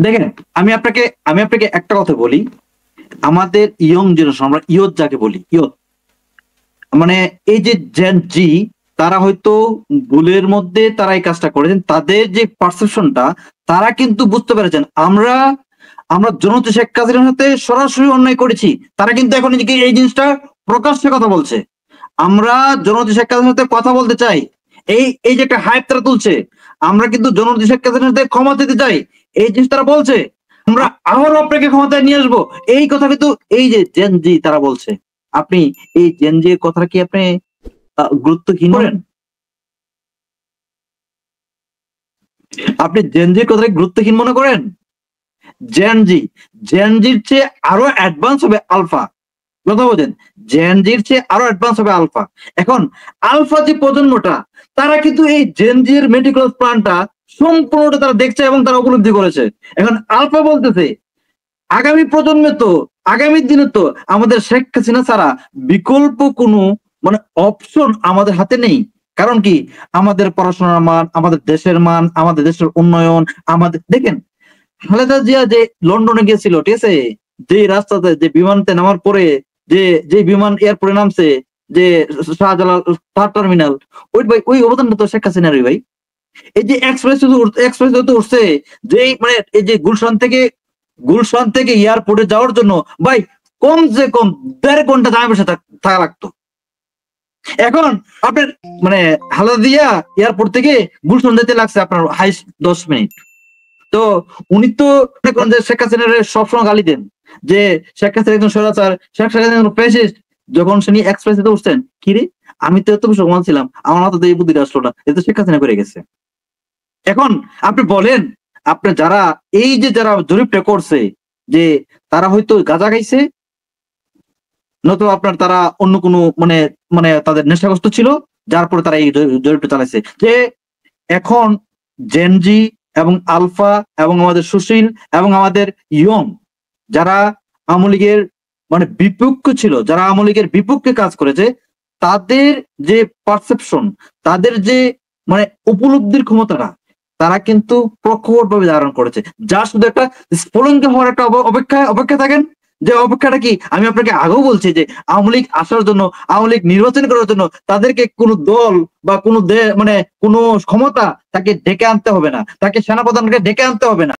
দেখেন, আমি আপনাকে একটা কথা বলি, আমাদের ইয়ং জেনারেশন, আমরা ইয়ত যাকে বলি, ইয়ত মানে এই যে জেন জি, তারা হয়তো ভুলের মধ্যে তারা এই কাজটা করেছেন, তাদের যে পারসেপশনটা তারা কিন্তু বুঝতে পেরেছেন আমরা আমরা জনতা শেখ হাসিনার সাথে সরাসরি অন্যায় করেছি। তারা কিন্তু এখন এই জিনিসটা প্রকাশ্যে কথা বলছে, আমরা জনতা শেখ হাসিনার সাথে কথা বলতে চাই। এই এই যে একটা হাইপ তারা তুলছে, আমরা কিন্তু জনতা শেখ হাসিনার সাথে ক্ষমা দিতে চাই, এই জিনিস তারা বলছে। আমরা আবারও আপনাকে ক্ষমতায় নিয়ে আসবো, এই কথা কিন্তু এই যে জেন জি তারা বলছে। আপনি এই জেন জি এর কথা কি আপনি গুরুত্বহীন করেন? আপনি জেন জির কথাটা গুরুত্বহীন মনে করেন? জেন জির চেয়ে আরো অ্যাডভান্স হবে আলফা, কথা বলেন, জেন জির চেয়ে আরো অ্যাডভান্স হবে আলফা। এখন আলফা যে প্রজন্মটা, তারা কিন্তু এই জেন জির মেটিকুলাস প্ল্যানটা সম্পূর্ণটা তারা দেখছে এবং তারা উপলব্ধি করেছে। এখন আলফা বলতেছে আগামী প্রজন্মে তো, আগামী দিনে তো আমাদের শেখ হাসিনা ছাড়া বিকল্প কোনো মানে অপশন আমাদের হাতে নেই। কারণ কি, আমাদের পড়াশোনার মান, আমাদের দেশের মান, আমাদের দেশের উন্নয়ন, আমাদের দেখেন খালেদা জিয়া যে লন্ডনে গিয়েছিল, ঠিক আছে, যে রাস্তাতে যে বিমানতে নামার পরে যে যে বিমান এয়ারপোর্টে নামছে, যে শাহজালাল থার্ড টার্মিনাল, ওই ভাই ওই অবদানটা তো শেখ হাসিনারই ভাই। এই যে এক্সপ্রেস তো উঠছে, যে মানে এই যে গুলশান থেকে এয়ারপোর্টে যাওয়ার জন্য ভাই কমসে কম 1.5 ঘন্টা দাঁড়িয়ে বসে থাকা লাগতো। এখন আপনার মানে খালেদা জিয়া এয়ারপোর্ট থেকে গুলশান যেতে লাগছে আপনার হাইস্ট 10 মিনিট। তো উনি তো যে শেখ হাসিনার সবসময় গালি দেন যে শেখ হাসিনা একজন স্বৈরাচার, শেখ হাসিনা একজন ফ্যাসিস্ট। যখন তিনি এক্সপ্রেসে উঠছেন, কিরে আমি তো এত সমান ছিলাম, আমার মাথাতে এই বুদ্ধিটা আসলো না, এ তো শেখ হাসিনা করে গেছে। এখন আপনি বলেন, আপনি যারা এই যে যারা জরিপটা করছে, যে তারা হয়তো গাঁজা খাইছে, নয়তো আপনার তারা অন্য কোনো মানে মানে তাদের নেশাগ্রস্ত ছিল, যার পরে তারা এই জরিপটা চালাইছে। যে এখন জেনজি এবং আলফা এবং আমাদের সুশীল এবং আমাদের ইয়ং যারা আওয়ামী লীগের মানে বিপক্ষ ছিল, যারা আওয়ামী লীগের বিপক্ষে কাজ করেছে, তাদের যে পারসেপশন, তাদের যে মানে উপলব্ধির ক্ষমতাটা, তারা কিন্তু প্রখরভাবে ধারণ করেছে। যা শুধু একটা স্ফুলিঙ্গ হওয়ার একটা অপেক্ষা থাকেন। যে অপেক্ষাটা কি, আমি আপনাকে আগেও বলছি যে আওয়ামী লীগ আসার জন্য, আওয়ামী লীগ নির্বাচন করার জন্য তাদেরকে কোনো দল বা কোনো মানে কোনো ক্ষমতা তাকে ডেকে আনতে হবে না, তাকে সেনাপ্রধানকে ডেকে আনতে হবে না।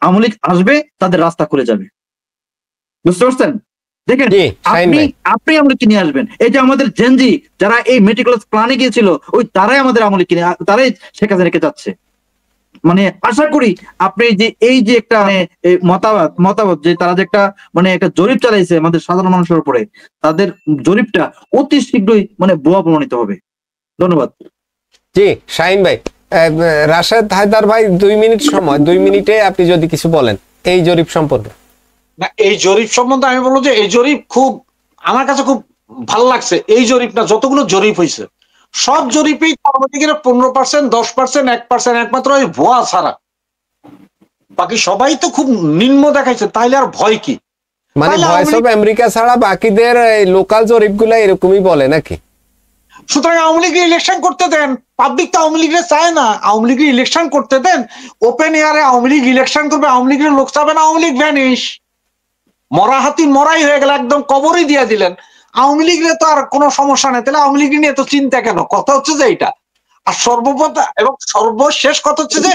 আওয়ামী লীগ আসবে, তাদের রাস্তা খুলে যাবে। বুঝতে পারছেন? দেখেন, আপনি আওয়ামী লীগকে নিয়ে আসবেন। এই যে আমাদের জেনজি যারা এই মেটিকুলাস প্ল্যানে গিয়েছিল, ওই তারাই আমাদের আওয়ামী লীগকে নিয়ে, তারাই শেখ হাসিনাকে যাচ্ছে। মানে আশা করি আপনি যে এই যে একটা মতামত যে তারা যে একটা মানে একটা জরিপ চালাইছে আমাদের সাধারণ মানুষের উপরে, তাদের জরিপটা অতি শীঘ্রই মানে ভুয়া প্রমাণিত হবে। ধন্যবাদ। জি শাহিন ভাই, রাশেদ হায়দার ভাই 2 মিনিট সময়, 2 মিনিটে আপনি যদি কিছু বলেন এই জরিপ সম্পর্কে। না, এই জরিপ সম্বন্ধে আমি বলবো যে এই জরিপ খুব আমার কাছে খুব ভালো লাগছে। এই জরিপ না, যতগুলো জরিপ হয়েছে সব জরিপেই কর্মদিকের 15%, 10%, 1% একমাত্র ওই ভুয়া ছাড়া, বাকি সবাই তো খুব নিম্ন দেখাইছে। তাইলে আর ভয় কি? মানে ভয়েস অফ আমেরিকা ছাড়া বাকিদের লোকাল জরিপগুলো এরকমই বলে নাকি? সুতরাং আওয়ামী লীগের ইলেকশন করতে দেন, পাবলিক তো আওয়ামী লীগের চায় না, আওয়ামী লীগের ইলেকশন করতে দেন। ওপেন এয়ারে আওয়ামী লীগ ইলেকশন করবে, আওয়ামী লীগের লোক চাবে না, আওয়ামী লীগ ভ্যানিশ, মরা হাতি মরাই হয়ে গেল, একদম কবরই দিয়ে দিলেন। আওয়ামী লীগের তো আর কোনো সমস্যা নেই, তাহলে আওয়ামী লীগ নিয়ে তো চিন্তা কেন? কথা হচ্ছে যে এইটা। আর সর্বশেষ কথা হচ্ছে যে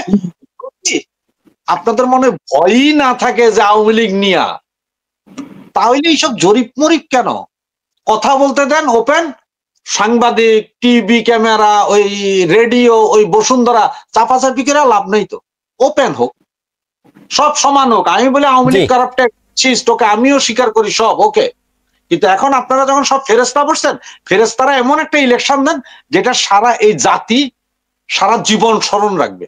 আপনাদের মনে ভয়ই না থাকে যে আওয়ামী লীগ নিয়া, তাহলে এইসব জরিপ মরিপ কেন? কথা বলতে দেন ওপেন, সাংবাদিক, টিভি ক্যামেরা, ওই রেডিও, ওই বসুন্ধরা চাপাচাপি করে লাভ নেই তো। ওপেন হোক, সব সমান হোক। আমি বলি আওয়ামী লীগ কারাপ্টেড, তোকে আমিও স্বীকার করি সব, ওকে। কিন্তু এখন আপনারা যখন সব ফেরেস্তা বসছেন, ফেরেস্তারা এমন একটা ইলেকশন দেন যেটা সারা এই জাতি সারা জীবন স্মরণ রাখবে।